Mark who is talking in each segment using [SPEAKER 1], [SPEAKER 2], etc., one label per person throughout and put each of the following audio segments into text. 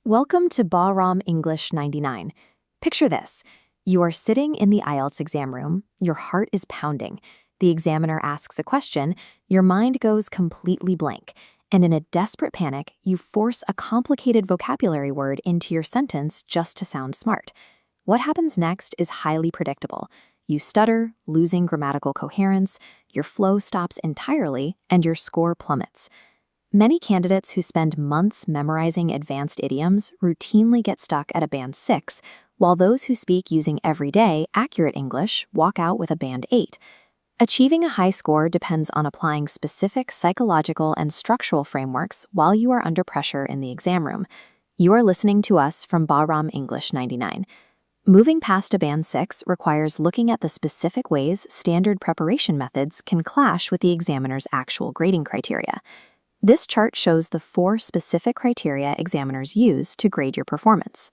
[SPEAKER 1] Welcome to Bahram English 99. Picture this. You are sitting in the IELTS exam room, your heart is pounding. The examiner asks a question, your mind goes completely blank, and in a desperate panic, you force a complicated vocabulary word into your sentence just to sound smart. What happens next is highly predictable. You stutter, losing grammatical coherence, your flow stops entirely, and your score plummets. Many candidates who spend months memorizing advanced idioms routinely get stuck at a band 6, while those who speak using everyday, accurate English walk out with a band 8. Achieving a high score depends on applying specific psychological and structural frameworks while you are under pressure in the exam room. You are listening to us from Bahram English 99. Moving past a band 6 requires looking at the specific ways standard preparation methods can clash with the examiner's actual grading criteria. This chart shows the 4 specific criteria examiners use to grade your performance.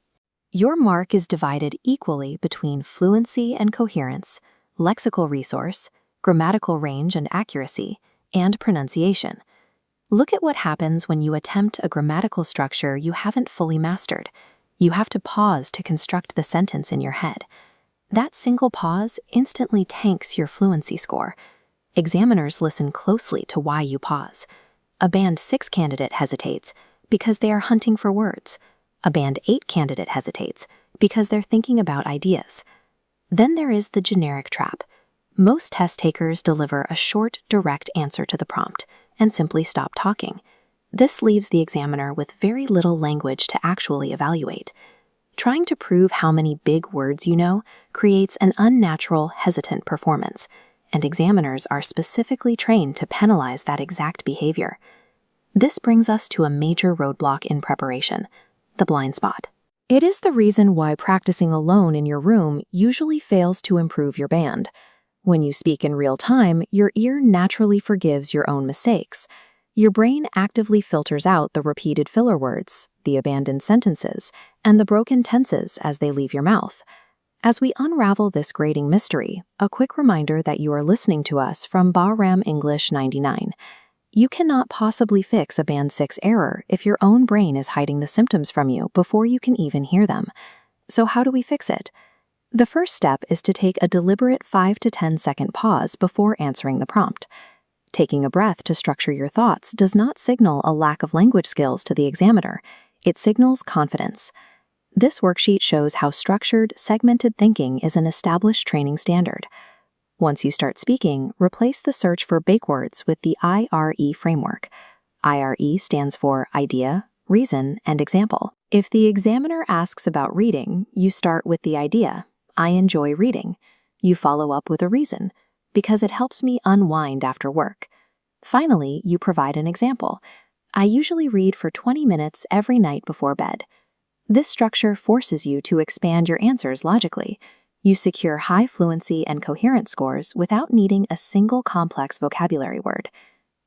[SPEAKER 1] Your mark is divided equally between fluency and coherence, lexical resource, grammatical range and accuracy, and pronunciation. Look at what happens when you attempt a grammatical structure you haven't fully mastered. You have to pause to construct the sentence in your head. That single pause instantly tanks your fluency score. Examiners listen closely to why you pause. A band 6 candidate hesitates because they are hunting for words. A band 8 candidate hesitates because they're thinking about ideas. Then there is the generic trap. Most test takers deliver a short, direct answer to the prompt and simply stop talking. This leaves the examiner with very little language to actually evaluate. Trying to prove how many big words you know creates an unnatural, hesitant performance, and examiners are specifically trained to penalize that exact behavior. This brings us to a major roadblock in preparation, the blind spot. It is the reason why practicing alone in your room usually fails to improve your band. When you speak in real time, your ear naturally forgives your own mistakes. Your brain actively filters out the repeated filler words, the abandoned sentences, and the broken tenses as they leave your mouth. As we unravel this grading mystery, a quick reminder that you are listening to us from Bahram English 99. You cannot possibly fix a band 6 error if your own brain is hiding the symptoms from you before you can even hear them. So how do we fix it? The first step is to take a deliberate 5 to 10 second pause before answering the prompt. Taking a breath to structure your thoughts does not signal a lack of language skills to the examiner. It signals confidence. This worksheet shows how structured, segmented thinking is an established training standard. Once you start speaking, replace the search for big words with the IRE framework. IRE stands for idea, reason, and example. If the examiner asks about reading, you start with the idea, I enjoy reading. You follow up with a reason, because it helps me unwind after work. Finally, you provide an example. I usually read for 20 minutes every night before bed. This structure forces you to expand your answers logically. You secure high fluency and coherence scores without needing a single complex vocabulary word.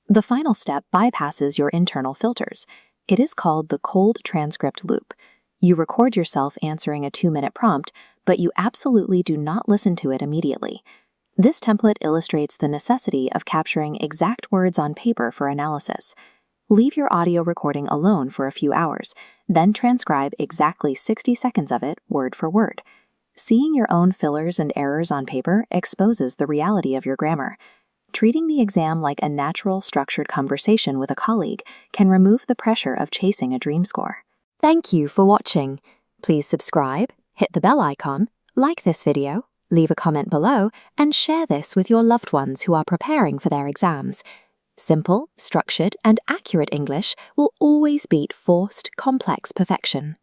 [SPEAKER 1] The final step bypasses your internal filters. It is called the cold transcript loop. You record yourself answering a 2-minute prompt, but you absolutely do not listen to it immediately. This template illustrates the necessity of capturing exact words on paper for analysis. Leave your audio recording alone for a few hours, then transcribe exactly 60 seconds of it word for word. Seeing your own fillers and errors on paper exposes the reality of your grammar. Treating the exam like a natural, structured conversation with a colleague can remove the pressure of chasing a dream score. Thank you for watching. Please subscribe, hit the bell icon, like this video, leave a comment below, and share this with your loved ones who are preparing for their exams. Simple, structured, and accurate English will always beat forced, complex perfection.